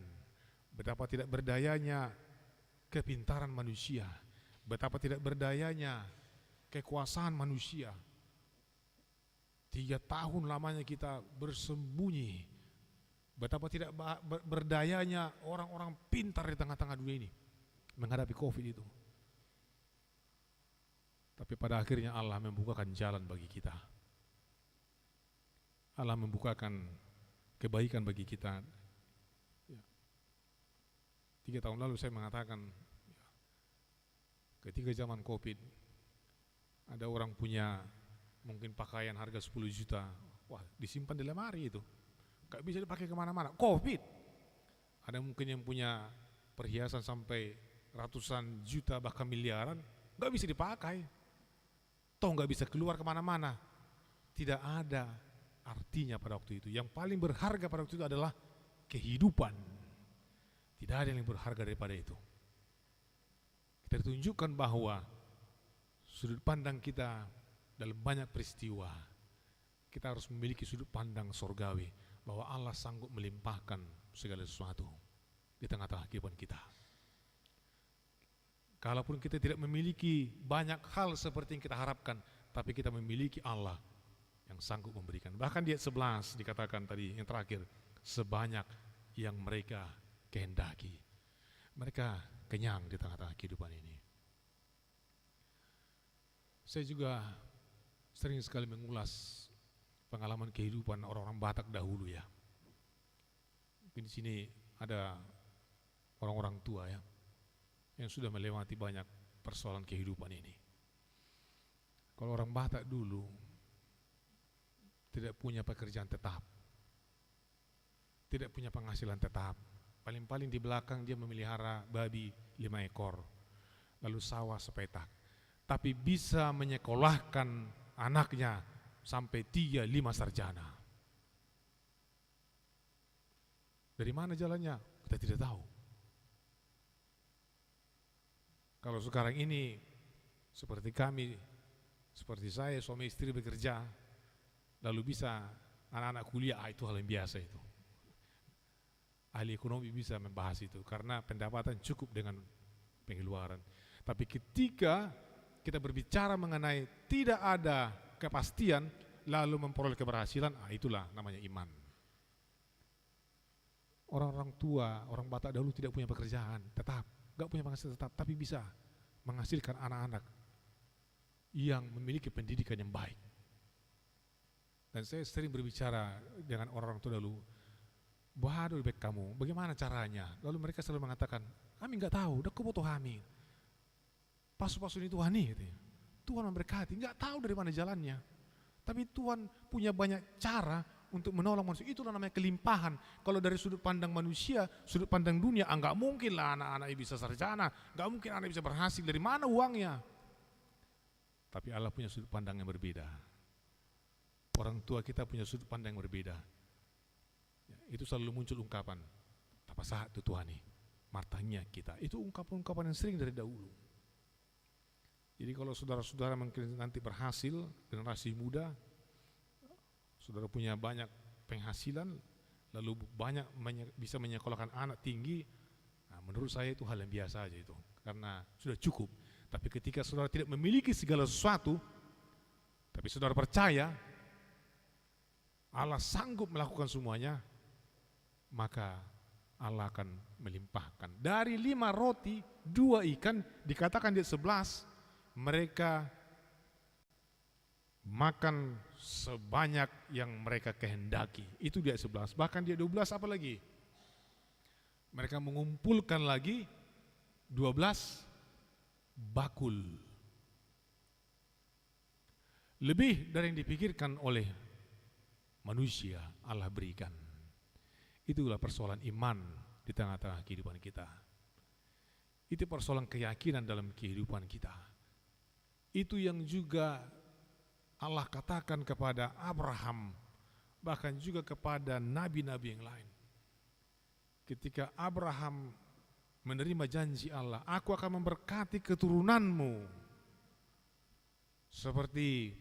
betapa tidak berdayanya kepintaran manusia, betapa tidak berdayanya kekuasaan manusia. 3 tahun lamanya kita bersembunyi, betapa tidak berdayanya orang-orang pintar di tengah-tengah dunia ini menghadapi COVID itu. Tapi pada akhirnya Allah membukakan jalan bagi kita. Allah membukakan kebaikan bagi kita. 3 tahun lalu saya mengatakan, ketika zaman COVID, Ada orang punya mungkin pakaian harga 10 juta, wah disimpan di lemari itu, gak bisa dipakai kemana-mana, Covid. Ada mungkin yang punya perhiasan sampai ratusan juta bahkan miliaran, gak bisa dipakai, toh gak bisa keluar kemana-mana. Tidak ada artinya pada waktu itu. Yang paling berharga pada waktu itu adalah kehidupan. Tidak ada yang berharga daripada itu. Kita tunjukkan bahwa sudut pandang kita dalam banyak peristiwa, kita harus memiliki sudut pandang surgawi, bahwa Allah sanggup melimpahkan segala sesuatu di tengah-tengah kehidupan kita. Kalaupun kita tidak memiliki banyak hal seperti yang kita harapkan, tapi kita memiliki Allah yang sanggup memberikan. Bahkan di ayat 11 dikatakan tadi yang terakhir, sebanyak yang mereka kehendaki. Mereka kenyang di tengah-tengah kehidupan ini. Saya juga sering sekali mengulas pengalaman kehidupan orang-orang Batak dahulu ya. Mungkin di sini ada orang-orang tua ya, yang sudah melewati banyak persoalan kehidupan ini. Kalau orang Batak dulu tidak punya pekerjaan tetap, tidak punya penghasilan tetap, paling-paling di belakang dia memelihara babi 5 ekor, lalu sawah sepetak, tapi bisa menyekolahkan anaknya sampai 3-5 sarjana. Dari mana jalannya? Kita tidak tahu. Kalau sekarang ini seperti kami, seperti saya, suami istri bekerja, lalu bisa anak-anak kuliah, itu hal yang biasa itu. Ahli ekonomi bisa membahas itu karena pendapatan cukup dengan pengeluaran. Tapi ketika kita berbicara mengenai tidak ada kepastian lalu memperoleh keberhasilan, itulah namanya iman. Orang-orang tua, orang Batak dahulu tidak punya pekerjaan tetap, gak punya penghasilan tetap, tapi bisa menghasilkan anak-anak yang memiliki pendidikan yang baik. Dan saya sering berbicara dengan orang-orang tua dahulu, waduh baik kamu, bagaimana caranya? Lalu mereka selalu mengatakan, kami nggak tahu, udah kebutuh kami. Pasu-pasu ini Tuhan nih, katanya. Tuhan memberkati, nggak tahu dari mana jalannya. Tapi Tuhan punya banyak cara untuk menolong manusia. Itulah namanya kelimpahan. Kalau dari sudut pandang manusia, sudut pandang dunia, nggak mungkin lah anak-anak bisa sarjana, nggak mungkin anak bisa berhasil. Dari mana uangnya? Tapi Allah punya sudut pandang yang berbeda. Orang tua kita punya sudut pandang yang berbeda. Itu selalu muncul ungkapan, apa saat itu Tuhan nih, martanya kita. Itu ungkapan-ungkapan yang sering dari dahulu. Jadi kalau saudara-saudara mungkin nanti berhasil, generasi muda, saudara punya banyak penghasilan, lalu banyak bisa menyekolahkan anak tinggi, nah menurut saya itu hal yang biasa aja itu, karena sudah cukup. Tapi ketika saudara tidak memiliki segala sesuatu, tapi saudara percaya Allah sanggup melakukan semuanya, maka Allah akan melimpahkan. Dari 5 roti, 2 ikan, dikatakan di 11, mereka makan sebanyak yang mereka kehendaki. Itu di ayat 11. Bahkan di ayat 12 apa lagi? Mereka mengumpulkan lagi 12 bakul. Lebih dari yang dipikirkan oleh manusia, Allah berikan. Itulah persoalan iman di tengah-tengah kehidupan kita. Itu persoalan keyakinan dalam kehidupan kita. Itu yang juga Allah katakan kepada Abraham, bahkan juga kepada nabi-nabi yang lain. Ketika Abraham menerima janji Allah, aku akan memberkati keturunanmu seperti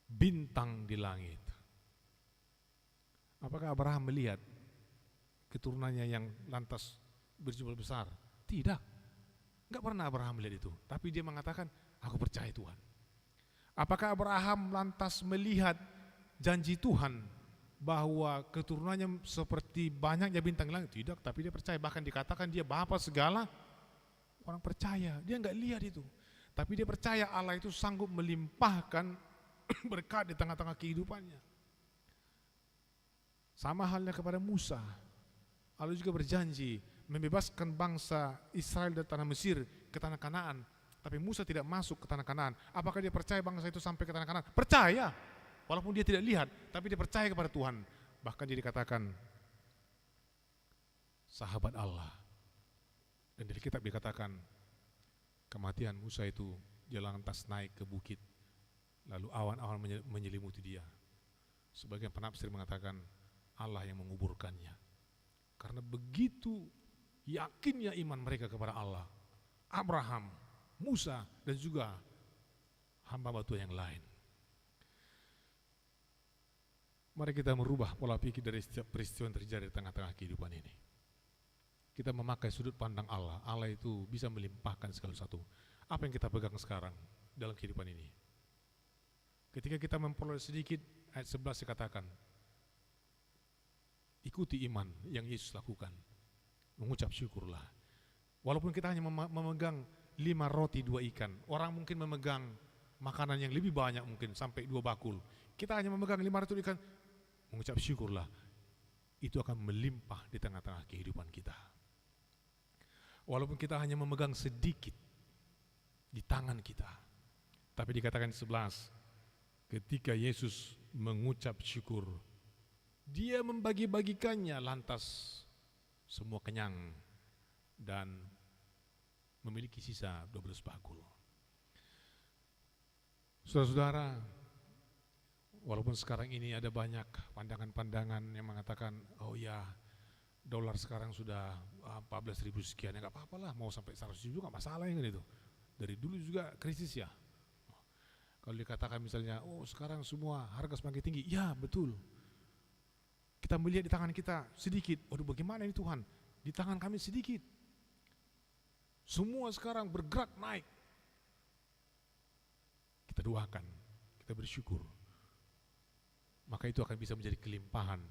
bintang di langit. Apakah Abraham melihat keturunannya yang lantas berjumlah besar? Tidak. Enggak pernah Abraham melihat itu. Tapi dia mengatakan, aku percaya Tuhan. Apakah Abraham lantas melihat janji Tuhan bahwa keturunannya seperti banyaknya bintang langit? Tidak, tapi dia percaya. Bahkan dikatakan dia bapa segala orang percaya. Dia enggak lihat itu. Tapi dia percaya Allah itu sanggup melimpahkan berkat di tengah-tengah kehidupannya. Sama halnya kepada Musa. Allah juga berjanji membebaskan bangsa Israel dari tanah Mesir ke tanah Kanaan. tapi Musa tidak masuk ke tanah Kanaan. Apakah dia percaya bangsa itu sampai ke tanah Kanaan? Percaya, walaupun dia tidak lihat, tapi dia percaya kepada Tuhan. Bahkan dia dikatakan sahabat Allah. Dan dari kitab dikatakan kematian Musa itu dia lantas naik ke bukit, lalu awan-awan menyelimuti dia. Sebagian penafsir mengatakan Allah yang menguburkannya. Karena begitu yakinnya iman mereka kepada Allah, Abraham, Musa, dan juga hamba Tuhan yang lain. Mari kita merubah pola pikir dari setiap peristiwa yang terjadi di tengah-tengah kehidupan ini. Kita memakai sudut pandang Allah. Allah itu bisa melimpahkan segala sesuatu. Apa yang kita pegang sekarang dalam kehidupan ini? Ketika kita memperoleh sedikit, ayat 11 dikatakan, ikuti iman yang Yesus lakukan. Mengucap syukurlah. Walaupun kita hanya memegang 5 roti 2 ikan, orang mungkin memegang makanan yang lebih banyak, mungkin sampai 2 bakul. Kita hanya memegang 5 roti ikan, mengucap syukurlah. Itu akan melimpah di tengah-tengah kehidupan kita. Walaupun kita hanya memegang sedikit di tangan kita, tapi dikatakan di 11, ketika Yesus mengucap syukur, dia membagi-bagikannya, lantas semua kenyang dan memiliki sisa 12 bakul. Saudara-saudara, walaupun sekarang ini ada banyak pandangan-pandangan yang mengatakan, oh ya, dolar sekarang sudah 14.000 sekian, ya gak apa-apa lah, mau sampai 100.000 juga gak masalah yang itu. Dari dulu juga krisis ya. Kalau dikatakan misalnya, oh sekarang semua harga semakin tinggi, ya betul. Kita melihat di tangan kita sedikit, waduh bagaimana ini Tuhan, di tangan kami sedikit. Semua sekarang bergerak naik. Kita doakan, kita bersyukur. Maka itu akan bisa menjadi kelimpahan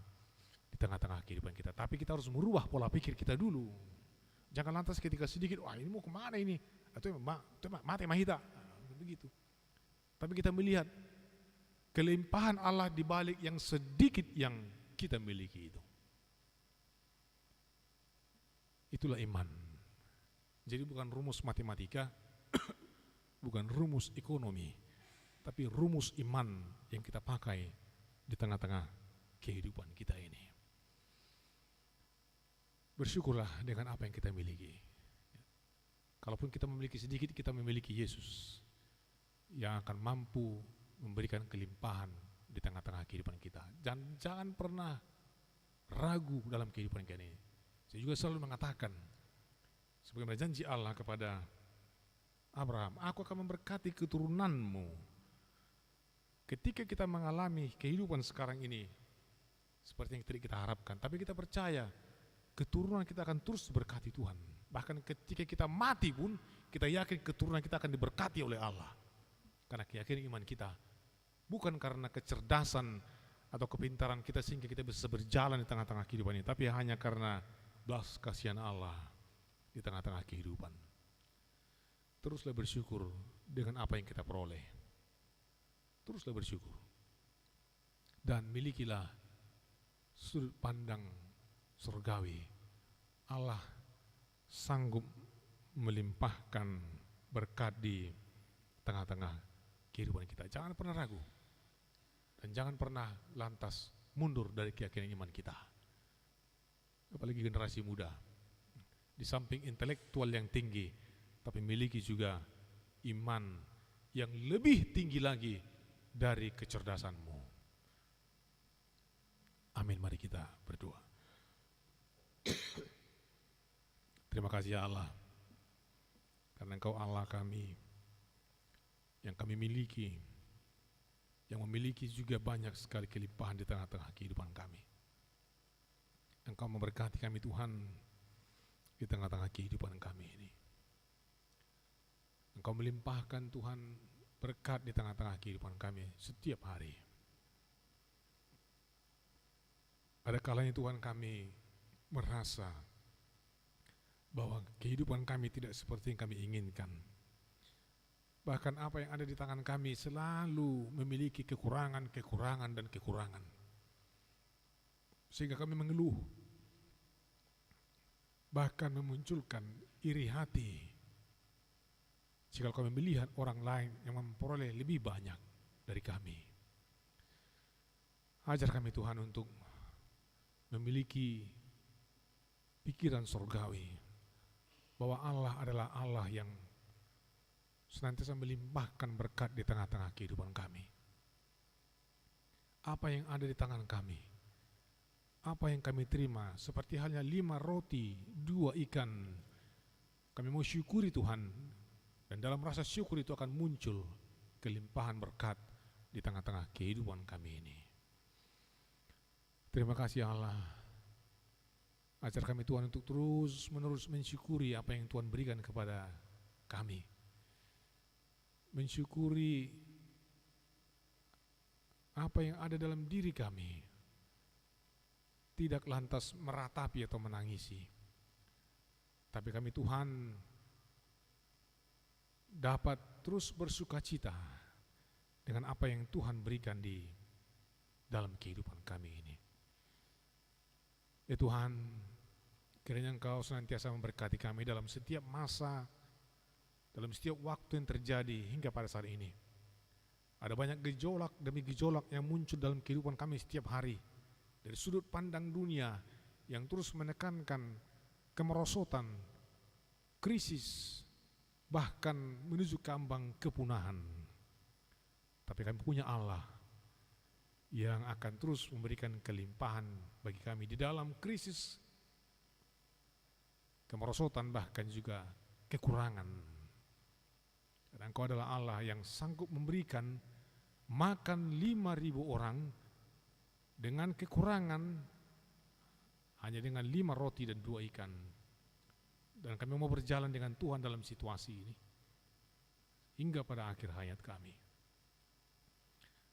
di tengah-tengah kehidupan kita. Tapi kita harus merubah pola pikir kita dulu. Jangan lantas ketika sedikit, wah ini mau kemana ini? Atau mati mahita, begitu. Tapi kita melihat kelimpahan Allah di balik yang sedikit yang kita miliki itu. Itulah iman. Jadi bukan rumus matematika, bukan rumus ekonomi, tapi rumus iman yang kita pakai di tengah-tengah kehidupan kita ini. Bersyukurlah dengan apa yang kita miliki. Kalaupun kita memiliki sedikit, kita memiliki Yesus yang akan mampu memberikan kelimpahan di tengah-tengah kehidupan kita. Dan jangan pernah ragu dalam kehidupan kita ini. Saya juga selalu mengatakan, sebagaimana janji Allah kepada Abraham, aku akan memberkati keturunanmu. Ketika kita mengalami kehidupan sekarang ini, seperti yang tadi kita harapkan, tapi kita percaya, keturunan kita akan terus diberkati Tuhan. Bahkan ketika kita mati pun, kita yakin keturunan kita akan diberkati oleh Allah. Karena keyakinan iman kita, bukan karena kecerdasan atau kepintaran kita sehingga kita bisa berjalan di tengah-tengah kehidupan ini, tapi hanya karena belas kasihan Allah di tengah-tengah kehidupan. Teruslah bersyukur dengan apa yang kita peroleh. Teruslah bersyukur. Dan milikilah sudut pandang surgawi. Allah sanggup melimpahkan berkat di tengah-tengah kehidupan kita. Jangan pernah ragu. Dan jangan pernah lantas mundur dari keyakinan iman kita. Apalagi generasi muda. Di samping intelektual yang tinggi, tapi miliki juga iman yang lebih tinggi lagi dari kecerdasanmu. Amin, mari kita berdoa. Terima kasih ya Allah, karena Engkau Allah kami, yang kami miliki, yang memiliki juga banyak sekali kelimpahan di tengah-tengah kehidupan kami. Engkau memberkati kami Tuhan di tengah-tengah kehidupan kami ini. Engkau melimpahkan Tuhan berkat di tengah-tengah kehidupan kami setiap hari. Ada kalanya Tuhan kami merasa bahwa kehidupan kami tidak seperti yang kami inginkan. Bahkan apa yang ada di tangan kami selalu memiliki kekurangan dan kekurangan. Sehingga kami mengeluh, bahkan memunculkan iri hati, jika kami melihat orang lain yang memperoleh lebih banyak dari kami. Ajar kami Tuhan untuk memiliki pikiran surgawi, bahwa Allah adalah Allah yang senantiasa melimpahkan berkat di tengah-tengah kehidupan kami. Apa yang ada di tangan kami, apa yang kami terima, seperti halnya 5 roti, 2 ikan, kami mau syukuri Tuhan, dan dalam rasa syukur itu akan muncul kelimpahan berkat di tengah-tengah kehidupan kami ini. Terima kasih Allah. Ajar kami Tuhan untuk terus menerus mensyukuri apa yang Tuhan berikan kepada kami. Mensyukuri apa yang ada dalam diri kami. Tidak lantas meratapi atau menangisi. Tapi kami Tuhan dapat terus bersukacita dengan apa yang Tuhan berikan di dalam kehidupan kami ini. Ya Tuhan, kiranya Engkau senantiasa memberkati kami dalam setiap masa, dalam setiap waktu yang terjadi hingga pada saat ini. Ada banyak gejolak demi gejolak yang muncul dalam kehidupan kami setiap hari, dari sudut pandang dunia yang terus menekankan kemerosotan, krisis, bahkan menuju ke ambang kepunahan. Tapi kami punya Allah yang akan terus memberikan kelimpahan bagi kami di dalam krisis, kemerosotan, bahkan juga kekurangan. Karena Engkau adalah Allah yang sanggup memberikan makan 5.000 orang dengan kekurangan hanya dengan 5 roti dan 2 ikan. Dan kami mau berjalan dengan Tuhan dalam situasi ini hingga pada akhir hayat kami.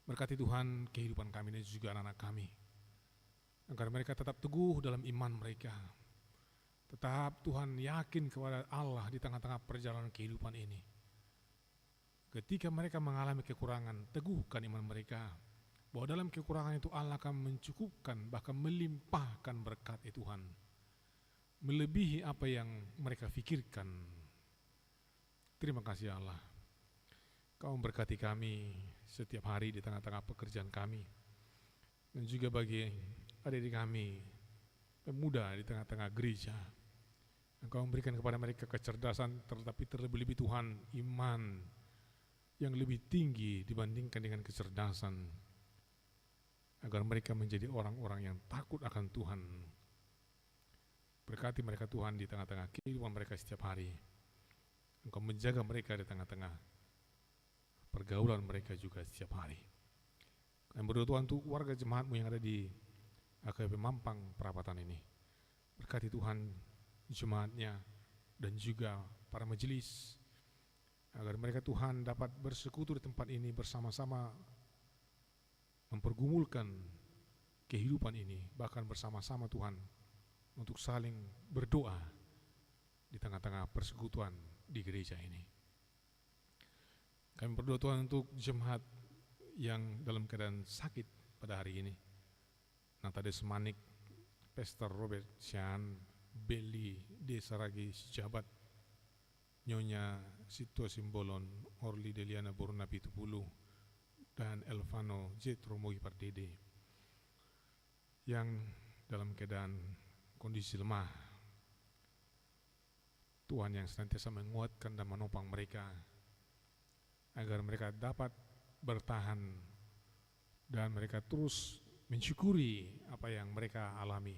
Berkati Tuhan kehidupan kami dan juga anak-anak kami, agar mereka tetap teguh dalam iman mereka. Tetap Tuhan yakin kepada Allah di tengah-tengah perjalanan kehidupan ini. Ketika mereka mengalami kekurangan, teguhkan iman mereka, bahwa dalam kekurangan itu Allah akan mencukupkan, bahkan melimpahkan berkat Tuhan, melebihi apa yang mereka pikirkan. Terima kasih Allah. Kau memberkati kami setiap hari di tengah-tengah pekerjaan kami, dan juga bagi adik-adik kami, pemuda di tengah-tengah gereja. Engkau memberikan kepada mereka kecerdasan, tetapi terlebih-lebih Tuhan, iman yang lebih tinggi dibandingkan dengan kecerdasan, agar mereka menjadi orang-orang yang takut akan Tuhan. Berkati mereka Tuhan di tengah-tengah kehidupan mereka setiap hari. Engkau menjaga mereka di tengah-tengah pergaulan mereka juga setiap hari. Kami berdoa Tuhan untuk warga jemaat-Mu yang ada di AKBP Mampang Perapatan ini. Berkati Tuhan jemaatnya dan juga para majelis, agar mereka Tuhan dapat bersekutu di tempat ini bersama-sama, mempergumulkan kehidupan ini, bahkan bersama-sama Tuhan untuk saling berdoa di tengah-tengah persekutuan di gereja ini. Kami berdoa Tuhan untuk jemaat yang dalam keadaan sakit pada hari ini. Natade Semanik, Pastor Robert Sian, Beli Desaragi Sijabat, Nyonya Sito Simbolon, Orli Deliana Borna Pitupulu, dan Elvano Jetro Mogi Pardede, yang dalam keadaan kondisi lemah. Tuhan yang senantiasa menguatkan dan menopang mereka, agar mereka dapat bertahan dan mereka terus mensyukuri apa yang mereka alami.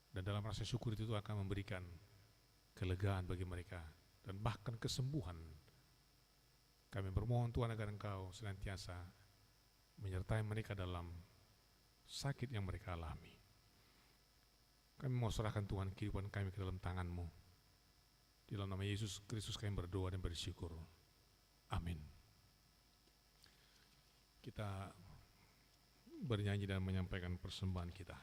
Dan dalam rasa syukur itu akan memberikan kelegaan bagi mereka dan bahkan kesembuhan. Kami bermohon Tuhan agar Engkau senantiasa menyertai mereka dalam sakit yang mereka alami. Kami mau serahkan Tuhan kehidupan kami ke dalam tangan-Mu. Di dalam nama Yesus Kristus kami berdoa dan bersyukur. Amin. Kita bernyanyi dan menyampaikan persembahan kita.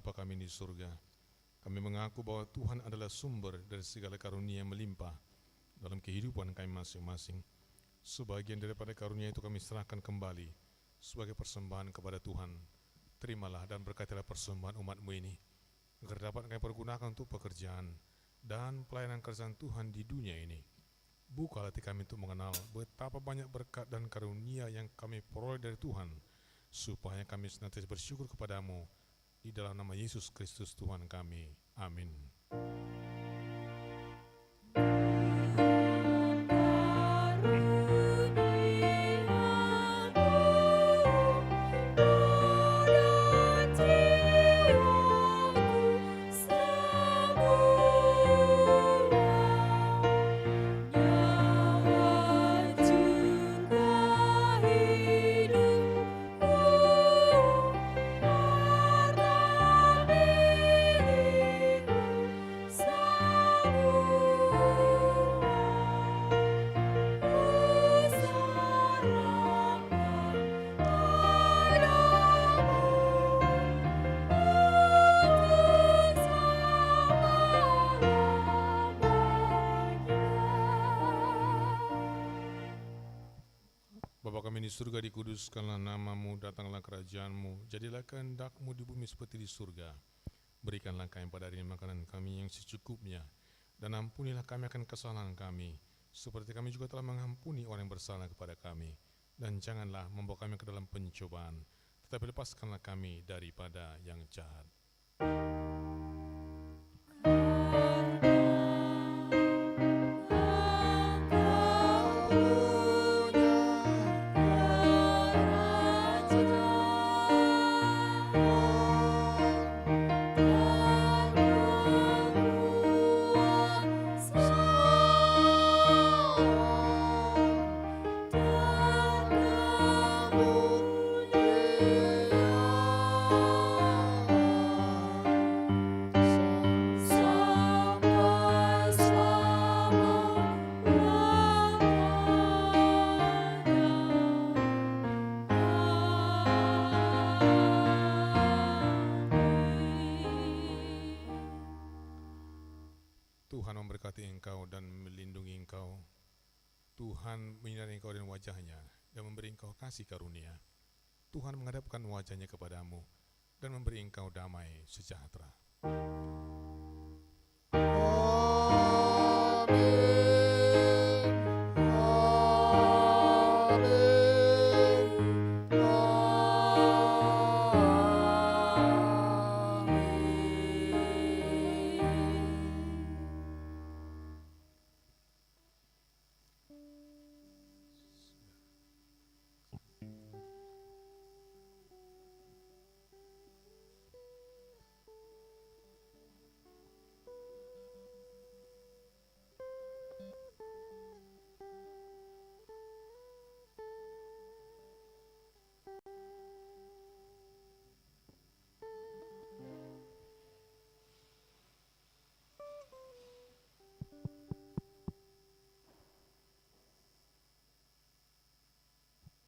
Bapa kami di surga, kami mengaku bahwa Tuhan adalah sumber dari segala karunia yang melimpah dalam kehidupan kami masing-masing. Sebagian daripada karunia itu kami serahkan kembali sebagai persembahan kepada Tuhan. Terimalah dan berkatilah persembahan umat-Mu ini, agar dapat kami pergunakan untuk pekerjaan dan pelayanan kerajaan Tuhan di dunia ini. Buka hati kami untuk mengenal betapa banyak berkat dan karunia yang kami peroleh dari Tuhan, supaya kami senantiasa bersyukur kepadamu di dalam nama Yesus Kristus Tuhan kami. Amin. Bapa kami di surga, dikuduskanlah nama-Mu, datanglah kerajaan-Mu, jadilah kehendak-Mu di bumi seperti di surga. Berikanlah kami pada hari ini makanan kami yang secukupnya, dan ampunilah kami akan kesalahan kami, seperti kami juga telah mengampuni orang yang bersalah kepada kami. Dan janganlah membawa kami ke dalam pencobaan, tetapi lepaskanlah kami daripada yang jahat. Tuhan memberkati engkau dan melindungi engkau. Tuhan menyinari engkau dengan wajah-Nya dan memberi engkau kasih karunia. Tuhan menghadapkan wajah-Nya kepadamu dan memberi engkau damai sejahtera.